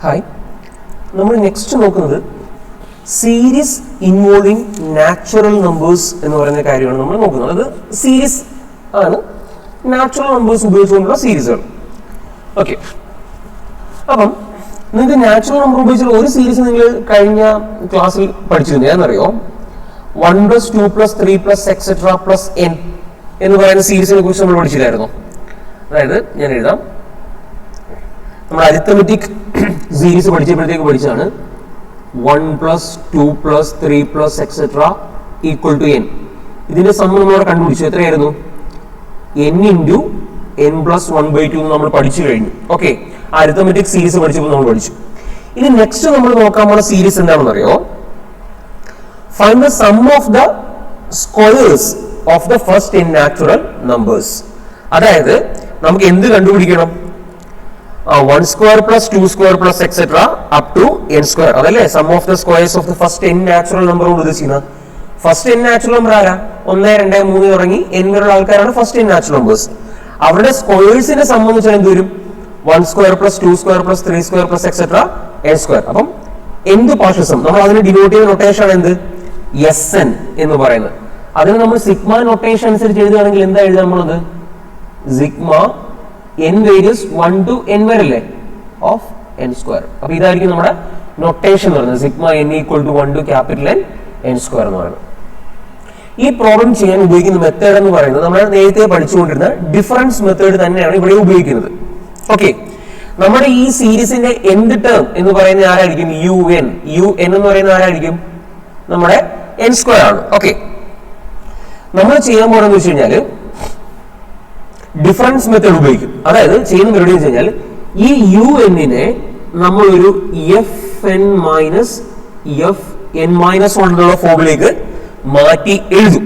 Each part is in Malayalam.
ഹായ്, നമ്മൾ നെക്സ്റ്റ് നോക്കുന്നത് സീരീസ് ഇൻവോൾവിംഗ് നാച്ചുറൽ നമ്പേഴ്സ് എന്ന് പറയുന്ന കാര്യമാണ് നമ്മൾ നോക്കുന്നത്. അത് സീരീസ് ആണ്, നാച്ചുറൽ നമ്പേഴ്സ് ഉപയോഗിച്ചുകൊണ്ടുള്ള സീരീസുകൾ. ഓക്കെ, അപ്പം നിങ്ങൾക്ക് നാച്ചുറൽ നമ്പർ ഉപയോഗിച്ചുള്ള ഒരു സീരീസ് നിങ്ങൾ കഴിഞ്ഞ ക്ലാസ്സിൽ പഠിച്ചിരുന്നു. ഏതെന്നറിയോ? 1 + 2 + 3 + etc + n എന്ന് പറയുന്ന സീരീസിനെ കുറിച്ച് നമ്മൾ പഠിച്ചില്ലായിരുന്നു. അതായത് ഞാൻ എഴുതാം, നമ്മൾ അരിത്തമെറ്റിക് സീരീസ് പഠിച്ചപ്പോഴത്തേക്ക് പഠിച്ചാണ് 1 + 2 + 3 + etc = n. ഇതിന്റെ സമ്മ നമ്മൾ കണ്ടുപിടിച്ചു. എത്രയായിരുന്നു? n × n + 1/2 നമ്മൾ പഠിച്ചു കഴിഞ്ഞു. ഓക്കെ, അരിത്തമെറ്റിക് സീരീസ് പഠിച്ചപ്പോൾ നമ്മൾ പഠിച്ചു. ഇനി നെക്സ്റ്റ് നമ്മൾ നോക്കാൻ പോകുന്ന സീരീസ് എന്താണെന്ന് അറിയോ? Find the sum of the squares of the first n natural numbers. അതായത് നമുക്ക് എന്ത് കണ്ടുപിടിക്കണം? 1² + 2² + etc ~ n². അതല്ലേ sum of the squares of the first n natural number കൊണ്ട് ഉദ്ദേശിക്കുന്നത്. ഫസ്റ്റ് n നാച്ചുറൽ നമ്പർ ആരാ? 1, 2, 3 തുടങ്ങി n വരെയുള്ള ആൾക്കാരാണ് ഫസ്റ്റ് n നാച്ചുറൽ നമ്പേഴ്സ്. അവരുടെ സ്ക്വയേഴ്സിനെ സംബന്ധിച്ചാൽ എന്ത് വരും? 1² + 2² + 3² + etc n². അപ്പം എന്ത് പാർഷ്യസം നമ്മൾ അതിന് ഡിനോട്ട് ചെയ്യുന്ന നൊട്ടേഷൻ ആണ് എന്ത്? Sn എന്ന് പറയുന്നത്. അതിന് നമ്മൾ സിഗ്മ നൊട്ടേഷൻ അനുസരിച്ച് എഴുതുകയാണെങ്കിൽ എന്താ എഴുതാൻ നമ്മളത്? Sigma n various 1 to n വരല്ലേ ഓഫ് n². അപ്പൊ ഇതായിരിക്കും നമ്മുടെ നൊട്ടേഷൻ എന്ന് പറയുന്നത്. Sigma n = 1 to N n² എന്ന് പറയുന്നത്. ഈ പ്രോബ്ലം ചെയ്യാൻ ഉപയോഗിക്കുന്ന മെത്തേഡ് എന്ന് പറയുന്നത് നമ്മൾ നേരത്തെ പഠിച്ചുകൊണ്ടിരുന്ന ഡിഫറൻസ് മെത്തേഡ് തന്നെയാണ് ഇവിടെ ഉപയോഗിക്കുന്നത്. ഓക്കെ, നമ്മുടെ ഈ സീരീസിന്റെ എന്ത് ടേം എന്ന് പറയുന്നത് ആരായിരിക്കും? un എന്ന് പറയുന്നത് ആരായിരിക്കും? നമ്മുടെ n² ആണ്. ഓക്കെ, നമ്മൾ ചെയ്യാൻ പോകുന്നത് വെച്ച് കഴിഞ്ഞാൽ ഡിഫറൻസ് മെത്തേഡ് ഉപയോഗിക്കും. അതായത് ചെയ്യുന്ന പരിപാടി വെച്ച് കഴിഞ്ഞാൽ ഈ un നെ നമ്മൾ ഒരു fn - fn - 1 എന്നുള്ള ഫോമിലേക്ക് മാറ്റി എഴുതും.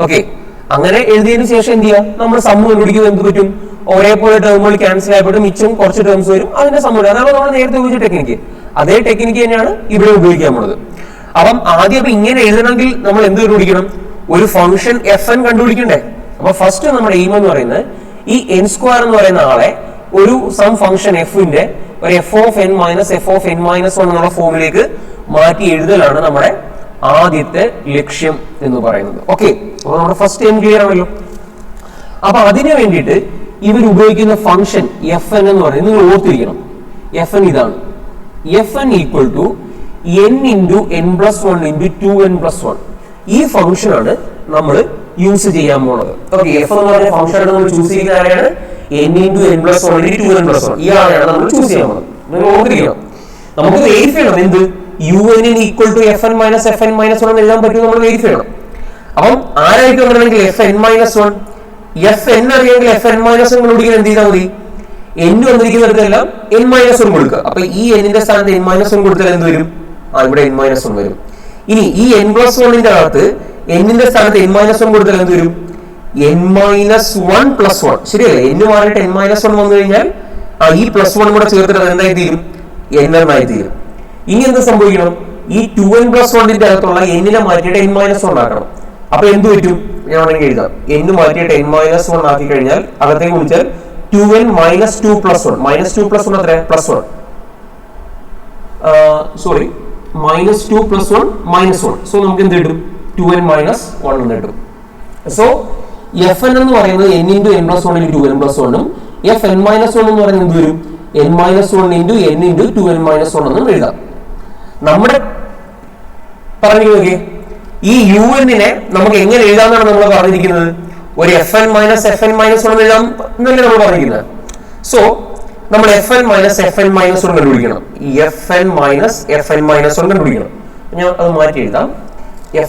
ഓക്കെ, അങ്ങനെ എഴുതിയതിനു ശേഷം എന്ത് ചെയ്യുക? നമ്മൾ സമ്മ് കണ്ടുപിടിക്കുന്നത് എന്ത് പറ്റും? ഒരേപോലെ ടേമുകൾ ക്യാൻസൽ ആയപ്പോഴും മിച്ചം കുറച്ച് ടേംസ് വരും, അതിന്റെ സമ്മ്. അതാണ് നമ്മൾ നേരത്തെ ഉപയോഗിച്ച ടെക്നിക്ക്. അതേ ടെക്നിക്ക് തന്നെയാണ് ഇവിടെ ഉപയോഗിക്കാൻ പോകുന്നത്. അപ്പം ആദ്യം ഇങ്ങനെ എഴുതണമെങ്കിൽ നമ്മൾ എന്ത് കണ്ടുപിടിക്കണം? ഒരു ഫംഗ്ഷൻ fn കണ്ടുപിടിക്കണ്ടേ? അപ്പൊ ഫസ്റ്റ് നമ്മുടെ എയിം എന്ന് പറയുന്നത് ഈ n² എന്ന് പറയുന്ന ആളെ ഒരു സം ഫംഗ്ഷൻ fന്റെ ഒരു fn - fn - 1 എന്നുള്ള ഫോമിലേക്ക് മാറ്റി എഴുതലാണ് നമ്മുടെ ആദ്യത്തെ ലക്ഷ്യം എന്ന് പറയുന്നത്. ഓക്കെ, അപ്പൊ നമ്മുടെ ഫസ്റ്റ് എയിം ക്ലിയർ ആണല്ലോ. അപ്പൊ അതിനു വേണ്ടിയിട്ട് ഇവർ ഉപയോഗിക്കുന്ന ഫംഗ്ഷൻ fn എന്ന് പറയുന്നത് നിങ്ങൾ ഓർത്തിരിക്കണം. fn ഇതാണ്. fn = n × n + 1 × 2n + 1. ഈ ഫംഗ്ഷൻ ആണ് നമ്മൾ യൂസ് ചെയ്യാൻ പോകുന്നത്. ഓക്കെ, f എന്ന് പറയുന്ന ഫംഗ്ഷൻ ആണ് നമ്മൾ ചൂസ് ചെയ്യുന്ന ആരെയാണ്? n × n + 1 × 2n + 1. ഈ ആളെയാണ് നമ്മൾ ചൂസ് ചെയ്യാൻ പോകുന്നത്. നിങ്ങൾ ഓർത്തിരിക്കണം. നമുക്ക് വെരിഫൈ ചെയ്യണം എന്ത്? un = fn - fn - 1 എന്ന് എഴുതാൻ പറ്റും. നമ്മൾ വെരിഫൈ ചെയ്യണം. അപ്പം ആരായിരിക്കും അങ്ങനെയാണെങ്കിൽ fn - 1. fn അറിയാമെങ്കിൽ fn - 1 കണ്ടുപിടിക്കാൻ എന്ത് ചെയ്താൽ മതി? n വന്നിരിക്കുന്നിടത്തെല്ലാം n - 1 കൊടുക്കുക. അപ്പൊ ഈ n ന്റെ സ്ഥാനത്ത് n - 1 കൊടുത്താൽ എന്ത് വരും? ഇവിടെ n - 1 വരും. ഇനി ഈ n + 1 ന്റെ അകത്ത് n ന്റെ സ്ഥാനത്ത് n - 1 കൊടുത്താൽ എന്ത് വരും? n - 1 + 1. ശരിയല്ലേ? n മാറിയിട്ട് n - 1 വന്നു കഴിഞ്ഞാൽ ഈ +1 കൂടെ ചേർത്തിട്ട് അത് എന്തായി തീരും? nn ആയി തീരും. ഇനി എന്ത് സംഭവിക്കണം? ഈ 2n + 1 ന്റെ അകത്തുള്ള n നെ മാറ്റിയിട്ട് n - 1 ആക്കണം. അപ്പൊ എന്ത് പറ്റും? ഞാൻ വേണമെങ്കിൽ എഴുതാം. n മാറ്റിയിട്ട് n - 1 ആക്കി കഴിഞ്ഞാൽ അകത്തേക്ക് വിളിച്ചാൽ 2n - 2 + 1. -2 + 1 എത്ര? +1. സോറി, -2 + 1 -1. സോ നമുക്ക് എന്ത് കിട്ടും? 2n - 1 എന്ന് കിട്ടും. സോ fn എന്ന് പറയുന്നത് n × n + 1 × 2n + 1 ഉം fn - 1 എന്ന് പറയുന്നത് എന്ത് വരും? n - 1 × n × 2n - 1 എന്നും എഴുതാം. നമ്മുടെ പറഞ്ഞു നോക്കിയേ, ഈ un നെ നമുക്ക് എങ്ങനെ എഴുതാമെന്നാണ് നമ്മൾ പറഞ്ഞിരിക്കുന്നത്? ഒരു fn - fn - 1 എഴുതാം എന്നല്ലേ നമ്മൾ പറഞ്ഞിരിക്കുന്നത്. സോ നമ്മൾ fn - fn - 1 കണ്ടുപിടിക്കണം. fn - fn - 1 കണ്ടുപിടിക്കണം. ഞാൻ അത് മാറ്റി എഴുതാം.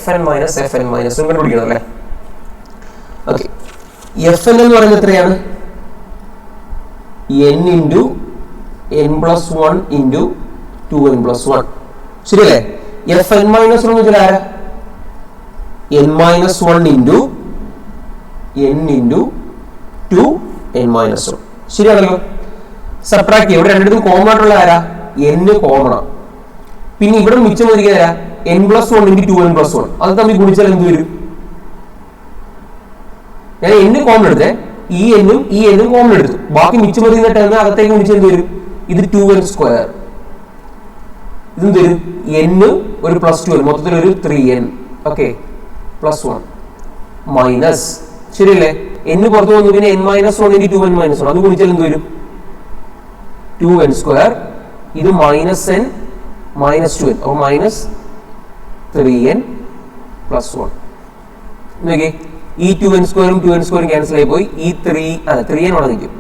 fn - fn - 1 കണ്ടുപിടിക്കണം അല്ലേ? ഓക്കെ, fn എന്ന് പറയുന്നത് എത്രയാണ്? n × n + 1 × 2n + 1. ശരിയല്ലേ? fn - 1 എന്ന് വെച്ചാൽ ആരാ? n - 1 × n × 2n - 1. ശരിയാണല്ലോ? സബ്ട്രാക്ട് ചെയ്യുക. ഇവിടെ രണ്ടിടത്തും കോമൺ ആയിട്ടുള്ള ആരാ? n കോമൺ ആണ്. പിന്നെ ഇവിടെ മിച്ചം വരിക ആരാ? n + 1 × 2n + 1. അത് തമ്മിൽ ഗുണിച്ചാൽ എന്ത് വരും? ഞാൻ n കോമൺ എടുത്തേ, ഈ n ഉം കോമൺ എടുത്തു. ബാക്കി മിച്ചം വരുന്ന ടേം അകത്തേക്ക് ഗുണിച്ചാൽ എന്ത് വരും? ഇത് 2n². ഇതും തരും n ഒരു +2 മൊത്തത്തിൽ ഒരു 3n. ഓക്കെ, +1 മൈനസ്, ശരിയല്ലേ? n പുറത്ത് വന്നു, പിന്നെ n - 1 × 2n - 1 അത് ഗുണിച്ചാൽ എന്ത് വരും? 2n². ഇത് -n -2n, അപ്പോൾ -3n +1. നോക്കിയേ, ഈ 2n² 2n² ക്യാൻസൽ ആയി പോയി. ഈ 3n അവിടെ നിൽക്കും.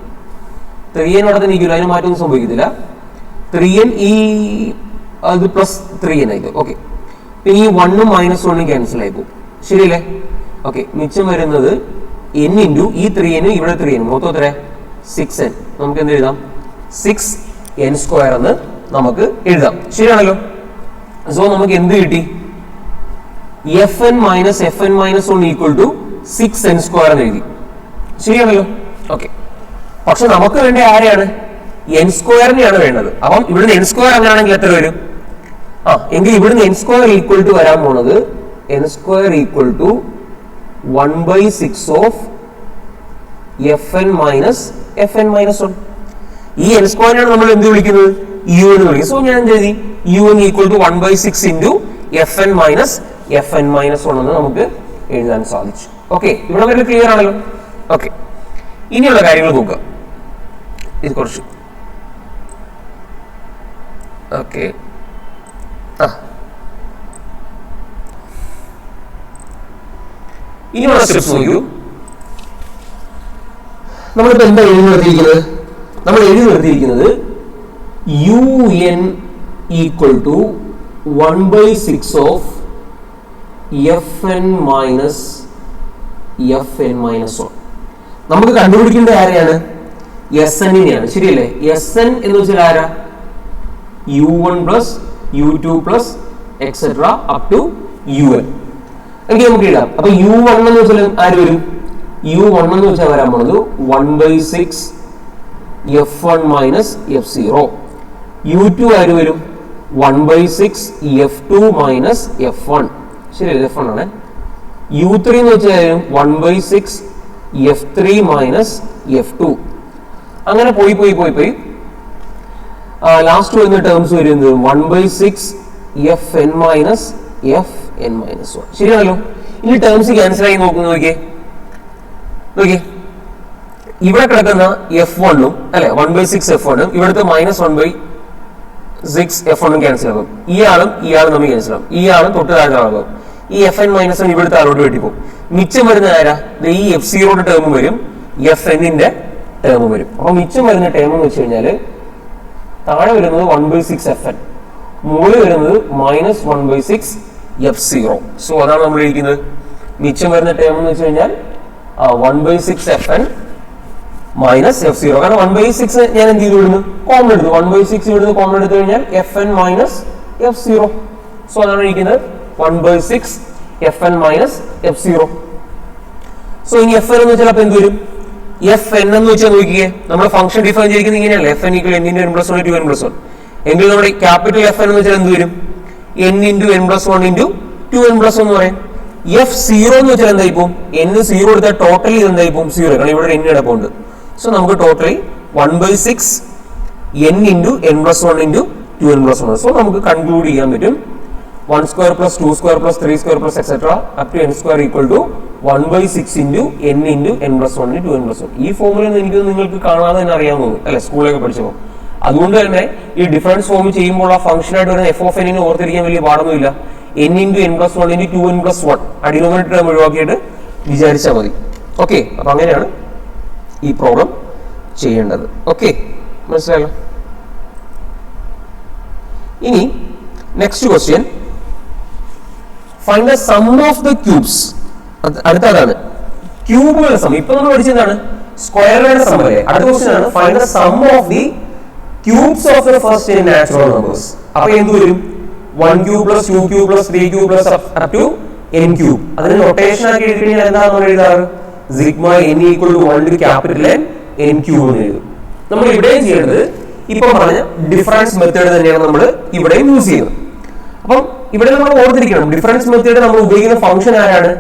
3n അവിടെ നിൽക്കില്ല, അതിന് മാറ്റമൊന്നും സംഭവിക്കത്തില്ല. 3n ഈ അത് +3n ആയിരിക്കും. ഓക്കെ, പിന്നെ ഈ 1 - 1 ക്യാൻസൽ ആയി പോകും, ശരിയല്ലേ? ഓക്കെ, മിച്ചം വരുന്നത് n × ഈ 3n ഇവിടെ 3n മൊത്തം എത്ര? 6n. നമുക്ക് എന്ത് എഴുതാം? 6n² എന്ന് നമുക്ക് എഴുതാം, ശരിയാണല്ലോ? സോ നമുക്ക് എന്ത് കിട്ടി? fn - fn - 1 = 6n² എന്ന് എഴുതി, ശരിയാണല്ലോ? ഓക്കെ, പക്ഷെ നമുക്ക് വേണ്ട ആരെയാണ്? n²നെയാണ് വേണ്ടത്. അപ്പം ഇവിടുന്ന് n² അങ്ങനെയാണെങ്കിൽ എത്ര വരും? എങ്കിൽ ഇവിടുന്ന് n² വരാൻ പോണത് n² = 1/6 ഓഫ് fn - fn - 1. ഈ n² നമ്മൾ എന്ത് വിളിക്കുന്നത്? u എന്ന് വിളിക്കും. സോ ഞാൻ എന്ത് എഴുതി? un = 1/6 × fn - fn - 1 എന്ന് നമുക്ക് എഴുതാൻ സാധിച്ചു. ഓക്കെ, ഇവിടെ വരെ ക്ലിയർ ആണല്ലോ? ഓക്കെ, ഇനിയുള്ള കാര്യങ്ങൾ നോക്കുക. ഇത് കുറച്ച് ഓക്കെ, ഇനിയുള്ള സ്റ്റെപ്സ് നോക്കൂ. നമ്മളിപ്പോ എന്താ എഴുതി നിർത്തിയിരിക്കുന്നത്? നമ്മൾ എഴുതി നിർത്തിയിരിക്കുന്നത് un = 1/6 ഓഫ് fn - fn - 1. നമുക്ക് കണ്ടുപിടിക്കേണ്ട ആരെയാണ്? Sn നെയാണ്, ശരിയല്ലേ? Sn എന്ന് വെച്ചാൽ ആരാ? u1 + u2 + etc. up to un. എങ്കിൽ നമുക്ക് എഴുതാം. അപ്പൊ u1 എന്ന് വെച്ചാൽ ആര് വരും? u1 എന്ന് വെച്ചാൽ വരാൻ പോണത് 1/6 f1 - f0. u2 ആര് വരും? 1/6 f2 - f1, ശരിയല്ലേ? f1 ആണ്. u3 എന്ന് വെച്ചാൽ 1/6 f3 - f2. അങ്ങനെ പോയി ലാസ്റ്റ് വരുന്ന ടേംസ് വരുന്നത് 1/6 fn - fn - 1, ശരിയാണല്ലോ? ഇനി ടേംസ് ക്യാൻസൽ ആയി നോക്കിയേ. ഇവിടെ കിടക്കുന്ന f1 അല്ലെ 1/6 f1 ഇവിടുത്തെ -1/6 f1 ക്യാൻസൽ ആകും. ഇയാളും നമ്മൾ ക്യാൻസൽ ആകും. ഇയാളും തൊട്ട് താഴെ ആകും. ഈ fn - 1 ഇവിടുത്തെ ആളോട് വെട്ടിപ്പോകും. മിച്ചം വരുന്ന ആരാ? ഈ f0 ടേം വരും, fn ടേം വരും. അപ്പൊ മിച്ചം വരുന്ന ടേം എന്ന് വെച്ച് കഴിഞ്ഞാല് താഴെ വരുന്നത് 1/6 fn, മുകളിൽ വരുന്നത് -1/6 f0. സോ അതാണ് നമ്മൾ എഴുതിക്കുന്നത്. മിച്ചം വരുന്ന ടേം എന്ന് വെച്ച് കഴിഞ്ഞാൽ 1/6 fn - f0. കാരണം 1/6 ഞാൻ എന്ത് ചെയ്തു? ഇവിടുന്ന് കോമൺ എടുത്തു. 1/6 ഇവിടുന്ന് കോമൺ എടുത്തു കഴിഞ്ഞാൽ fn - f0. സോ അതാണ് എഴുതിക്കുന്നത് 1/6 fn - f0. സോ ഇനി fn എന്ന് വെച്ചാൽ അപ്പൊ എന്ത് വരും? fn എന്ന് വെച്ചാൽ നോക്കിയേ, നമ്മുടെ ഫംഗ്ഷൻ ഡിഫൈൻ ചെയ്തിരിക്കുന്നത് ഇങ്ങനെയല്ല. fn = n × n + 1 × n + 1. എങ്കിൽ നമ്മുടെ ക്യാപിറ്റൽ fn എന്ന് വെച്ചാൽ എന്ത് വരും? n × n + 1 × 2n + 1 എന്ന് പറയും. f0 എന്ന് വെച്ചാൽ എന്തായി പോകും? n 0 എടുത്താൽ ടോട്ടലി എന്തായി പോകും? 0, കാരണം ഇവിടെ n കിടപ്പുണ്ട്. സോ നമുക്ക് totally 1/6 n × n + 1 × 2n + 1. So നമുക്ക് കൺക്ലൂഡ് ചെയ്യാൻ പറ്റും 1² + 2² + 3² etc. up to n² = 1/6 × n × n + 1 × 2n + 1. ഈ ഫോമുല എനിക്ക് നിങ്ങൾക്ക് കാണാതെ തന്നെ അറിയാവുന്നത് അല്ലെ, സ്കൂളിലൊക്കെ പഠിച്ചപ്പോൾ. അതുകൊണ്ട് തന്നെ ഈ ഡിഫറൻസ് ഫോം ചെയ്യുമ്പോൾ ആ ഫംഗ്ഷൻ ആയിട്ട് വരുന്ന f(n) ഓർത്തിരിക്കാൻ വലിയ പാടൊന്നുമില്ല. n × n + 1 × 2n + 1 അഡിനോമിനേറ്റർ ടേം ഒഴിവാക്കിയിട്ട് വിചാരിച്ചാൽ മതി. ഓക്കെ, അപ്പൊ അങ്ങനെയാണ് ഈ പ്രോബ്ലം ചെയ്യേണ്ടത്. ഓക്കെ, മനസ്സിലായല്ലോ? ഇനി next question, find the sum of the cubes. അടുത്തതാണ് ക്യൂബുകളുടെ സം. ഇപ്പൊ നമ്മൾ പഠിച്ചതാണ് സ്ക്വയറുകളുടെ സം അല്ലേ? അടുത്ത ക്വസ്റ്റ്യൻ ആണ് find the sum of the cubes of the first n natural numbers. അപ്പൊ എന്ത് വരും? 1³ + 2³ + 3³ up to n³. അതിന് നൊട്ടേഷൻ ആക്കി എഴുതി കഴിഞ്ഞാൽ എന്താണ് നമ്മൾ എഴുതാറ്? Sigma n = 1 to capital N n³ എന്ന് എഴുതും. നമ്മൾ ഇവിടെയും ചെയ്യേണ്ടത് ഇപ്പൊ പറഞ്ഞ ഡിഫറൻസ് മെത്തേഡ് തന്നെയാണ് നമ്മൾ ഇവിടെയും യൂസ് ചെയ്യുന്നത്. അപ്പം ഇവിടെ നമ്മൾ ഓർത്തിരിക്കണം, ഡിഫറൻസ് മെത്തേഡ് നമ്മൾ ഉപയോഗിക്കുന്ന ഫംഗ്ഷൻ ആരാണ്?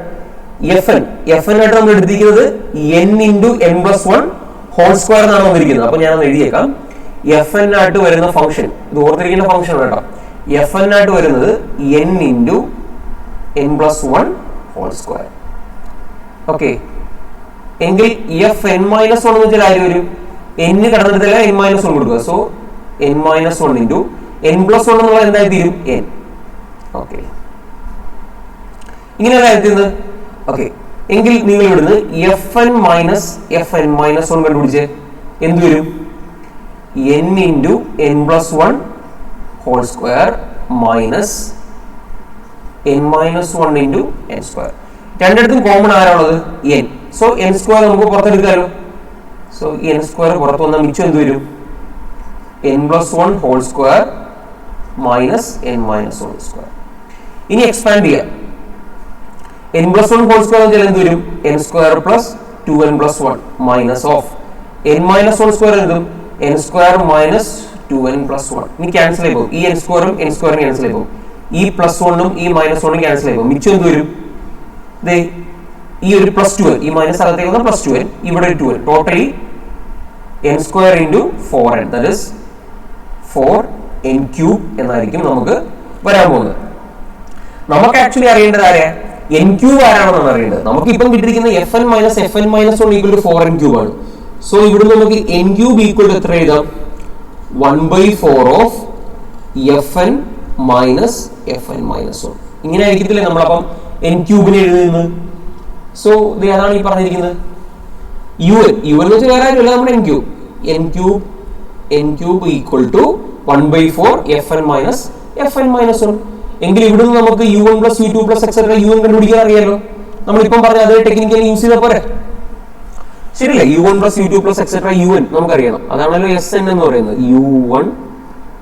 fn. fn ആയിട്ട് നമ്മൾ എടുത്തിരിക്കുന്നത് n × n + 1 ഹോൾ സ്ക്വയർ എന്നാണ് വന്നിരിക്കുന്നത്. അപ്പൊ ഞാൻ എഴുതിയേക്കാം fn ആയിട്ട് വരുന്ന ഫംഗ്ഷൻ, ഇത് ഓർത്തിരിക്കുന്ന ഫംഗ്ഷൻ ആണ് കേട്ടോ. എഫ് എൻ ആയിട്ട് വരുന്നത് N into N plus one whole square. Okay, എങ്കിൽ എഫ് എൻ മൈനസ് വൺ എന്ന് വെച്ചാൽ ആര് വരും? എന്ന് കടന്നിട്ടില്ല, എൻ മൈനസ് വൺ കൊടുക്കുക. So N minus one into N plus one എന്നുള്ളത് എന്തായി തീരും? എൻ. ഓക്കെ, ഇങ്ങനെയാണ് എഴുതുന്നത്. ഓക്കെ, എങ്കിൽ നിങ്ങൾ ഇവിടുന്ന് എഫ് എൻ മൈനസ് വൺ കണ്ടുപിടിച്ച് എന്ത് വരും? N into N plus one whole square minus n minus one into n square. രണ്ടിടത്തും കോമൺ ആരാണുള്ളത്? എൻ. സോ എൻ സ്ക്വയർ നമുക്ക് പുറത്തെടുക്കാമല്ലോ. സോ എൻ സ്ക്വയർ പുറത്ത് വന്നാൽ മിച്ചം എന്ത് വരും? N plus one whole square minus n minus one square. ഇനി എക്സ്പാൻഡ് ചെയ്യാം. N plus one whole square എന്ത് വരും? N square plus 2n plus 1 minus of n minus one square എന്തും n square minus 2n plus 1. ഇനി ക്യാൻസൽ ആയി പോകും. ഈ എൻ സ്ക്വയറും ക്യാൻസൽ ആയി പോകും. ഈ പ്ലസ് വണ്ണും ഈ മൈനസ് വണ്ണും ക്യാൻസൽ ആയി പോകും. മിച്ചം എന്ത് വരും? ഈ ഒരു പ്ലസ് 2n, ഈ മൈനസ് അകത്തേക്ക് വന്ന പ്ലസ് 2n, ഇവിടെ 2n, totally N square into 4n, that is 4n³ എന്നായിരിക്കും നമുക്ക് വരാൻ പോകുന്നത്. നമുക്ക് ആക്ച്വലി അറിയേണ്ടത് ആരെയാ? n³ ആരാണെന്നാണ് അറിയേണ്ടത്. നമുക്ക് ഇപ്പം കിട്ടിയിരിക്കുന്ന fn minus 1 equal to 4n³ ആണ്. സോ ഇവിടെ നമുക്ക് n³ ഈക്വൽ ടു എത്ര എഴുതാം? 1/4 of fn minus fn minus 1. ഇങ്ങനെ ആയിരിക്കത്തില്ലേ നമ്മളപ്പം n³ എഴുതുന്നത്. സോ അതാണ് ഈ പറഞ്ഞിരിക്കുന്നത് un എന്ന് വെച്ചാൽ വേറെ ആരുമല്ല, നമ്മുടെ n³ equal to 1/4 fn minus 1. എങ്കിൽ ഇവിടുന്ന് നമുക്ക് u1 plus u2 plus etcetera un കണ്ടുപിടിക്കാൻ അറിയാലോ. നമ്മളിപ്പം പറഞ്ഞ അതേ ടെക്നിക്കലി യൂസ് ചെയ്താൽ പോരെ? ശരിയല്ലേ? u1 plus u2 plus etcetera un നമുക്കറിയണം. അതാണല്ലോ Sn എന്ന് പറയുന്നത്. u1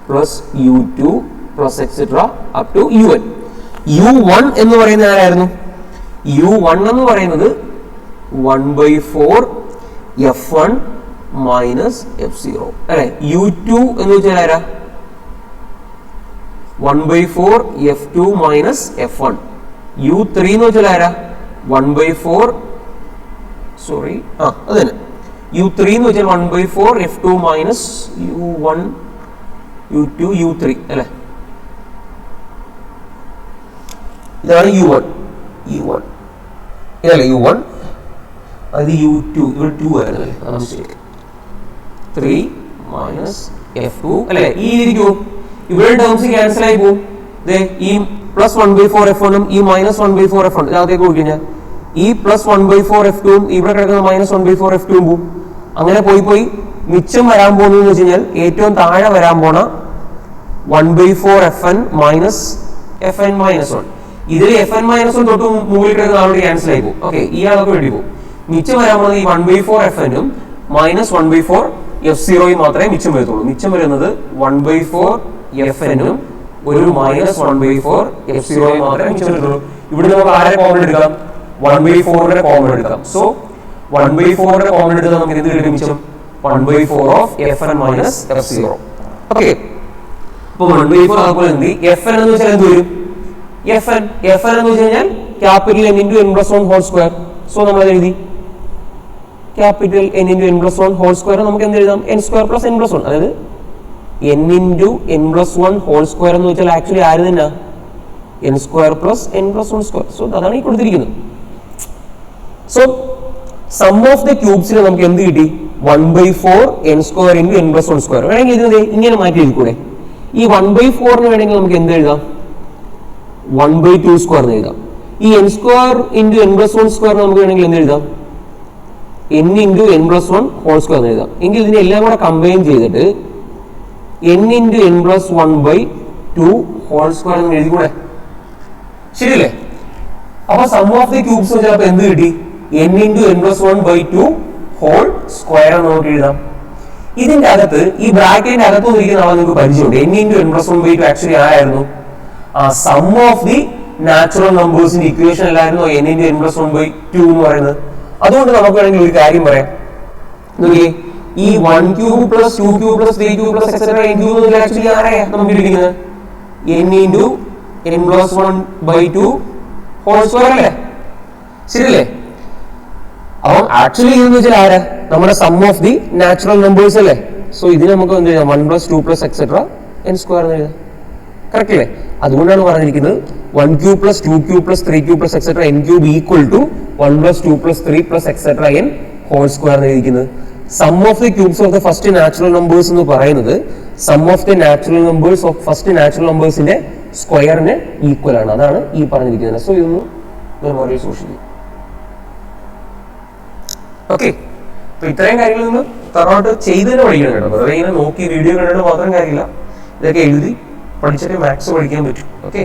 plus u2 plus etcetera up to un. u1 എന്ന് പറയുന്നത് ആരായിരുന്നു? u1 എന്ന് പറയുന്നത് 1/4 f1 മൈനസ് f0 അല്ലെ? u2 എന്ന് വെച്ചാൽ ആരാ? 1/4 f2 മൈനസ് f1. u3 എന്ന് വെച്ചാൽ ആരാ? 1/4 സോറി അത് തന്നെ. u3 എന്ന് വെച്ചാൽ 1/4 f2 minus u1 u2 u3 അല്ലെ? ഇതാണ് u1 ഇതല്ലേ u1, അത് u2, ഇവിടെ 2 ആയിരുന്നല്ലേ, 3 മൈനസ് f2 അല്ലെ? ഈ ഇരിക്കും. ഇവിടെ ടേംസ് ക്യാൻസൽ ആയി പോകും. ഈ പ്ലസ് 1/4 f1 ഉം ഈ മൈനസ് 1/4 f1 ഇതിനകത്തേക്ക് പോയി കഴിഞ്ഞാൽ ഈ പ്ലസ് 1/4 f2 ഉം ഇവിടെ കിടക്കുന്ന മൈനസ് 1/4 f2 ഉം പോകും. അങ്ങനെ പോയി മിച്ചം വരാൻ പോകുന്നതെന്ന് വെച്ച് കഴിഞ്ഞാൽ ഏറ്റവും താഴെ വരാൻ പോണ 1/4 fn മൈനസ് fn മൈനസ് 1. ഇതിൽ fn മൈനസ് 1 തൊട്ട് മുകളിൽ കിടക്കുന്ന ആളോട് ക്യാൻസൽ ആയി പോകും. ഓക്കെ, ഈ ആൾക്ക് വേണ്ടി പോകും. മിച്ചം വരാൻ പോകുന്നത് ഈ 1/4 fn ഉം മൈനസ് 1/4 f0 മാത്രമേ മിച്ചം വരത്തുള്ളൂ. മിച്ചം വരുന്നത് 1/4 fn ഉം ഒരു മൈനസ് 1/4 f0 മാത്രമേ മിച്ചം വരത്തുള്ളൂ. ഇവിടെ നമുക്ക് ആരെ കോമൺ എടുക്കാം? 1/4 കോമൺ എടുക്കാം. സോ 1/4 കോമൺ എടുത്താൽ നമുക്ക് എന്ത് കിട്ടും? മിച്ചം 1/4 of fn minus f0. Okay, അപ്പൊ 1/4 അതുപോലെ എന്ത് fn എന്ന് വെച്ചാൽ എന്ത് വരും? fn എന്ന് വെച്ച് കഴിഞ്ഞാൽ capital n into n plus 1 whole square. So നമ്മൾ എഴുതി capital n into n plus 1 whole square നമുക്ക് എന്ത് എഴുതാം? n square plus n plus 1. അതായത് n into n plus 1 whole square എന്ന് വെച്ചാൽ ആക്ച്വലി ആര് തന്നെ? n square plus n plus 1 square. So അതാണ് ഈ കൊടുത്തിരിക്കുന്നത്. സോ സം ഓഫ് ദ ക്യൂബ്സിന് നമുക്ക് എന്ത് കിട്ടി? 1/4 n square into n plus 1 square. വേണമെങ്കിൽ ഇതിനെ ഇങ്ങനെ മാറ്റി എഴുതിക്കൂടെ? ഈ 1/4 വേണമെങ്കിൽ നമുക്ക് എന്ത് എഴുതാം? 1/2 സ്ക്വയർ എന്ന് എഴുതാം. ഈ n square into n plus 1 square നമുക്ക് വേണമെങ്കിൽ എന്ത് എഴുതാം? n into n plus 1 whole square എന്ന് എഴുതാം. എങ്കിൽ ഇതിനെ എല്ലാം കൂടെ കമ്പൈൻ ചെയ്തിട്ട് n into n plus 1/2 whole square എന്ന് എഴുതിക്കൂടെ? ശരിയല്ലേ? അപ്പൊ സം ഓഫ് ദി ക്യൂബ്സ് വെച്ചാൽ അപ്പൊ എന്ത് കിട്ടി? n into n plus 1/2 whole square എന്ന് നമുക്ക് എഴുതാം. ഇതിന്റെ അകത്ത് ഈ ബ്രാക്കറ്റിന്റെ അകത്ത് ഇരിക്കുന്ന ആളെ നിങ്ങൾക്ക് പരിചയമുണ്ട്. n into n plus 1/2 actually ആരായിരുന്നു? സം ഓഫ് ദി നാച്ചുറൽ നമ്പേഴ്സിന്റെ ഇക്വേഷൻ അല്ലായിരുന്നു n ഇൻറ്റു n പ്ലസ് 1/2 എന്ന് പറയുന്നത്. അതുകൊണ്ട് നമുക്ക് വേണമെങ്കിൽ ഒരു കാര്യം പറയാം. നോക്കിയേ, ഈ 1³ plus 2³ plus 3³ plus etcetera n³ actually ആരെയാ നമുക്ക് കിട്ടിയിരിക്കുന്നത്? n into n plus 1/2 whole square അല്ലേ? ശരിയല്ലേ? അപ്പം ആക്ച്വലി ഇതെന്ന് വെച്ചാൽ ആരാ? നമ്മുടെ sum of the natural numbers അല്ലേ? സോ ഇതിന് നമുക്ക് എന്ത് ചെയ്യാം? 1 plus 2 plus etcetera n square എന്ന് എഴുതാം. കറക്റ്റ് അല്ലേ? അതുകൊണ്ടാണ് പറഞ്ഞിരിക്കുന്നത് 1³ + 2³ + 3³ + etc. n³ = 1 + 2 + 3 + etc. n whole square എന്ന് എഴുതിയിരിക്കുന്നത്. Sum of the cubes of the first natural numbers എന്ന് പറയുന്നത് sum of the natural numbers of first natural നമ്പേഴ്സിന്റെ സ്ക്വയറിന് ഈക്വൽ ആണ്. അതാണ് ഈ പറഞ്ഞിരിക്കുന്നത്. സോ ഇതൊന്ന് മെമ്മോറിയിൽ സൂക്ഷിക്കും. ഓക്കെ, അപ്പൊ ഇത്രയും കാര്യങ്ങൾ നിങ്ങൾ തറവാട്ട് ചെയ്തതിന് പഠിക്കണം കേട്ടോ. വെറുതെ ഇങ്ങനെ നോക്കി വീഡിയോ കണ്ടിട്ട് മാത്രം കാര്യമില്ല. ഇതൊക്കെ എഴുതി പഠിച്ചിട്ട് മാത്സ് പഠിക്കാൻ പറ്റും. ഓക്കെ.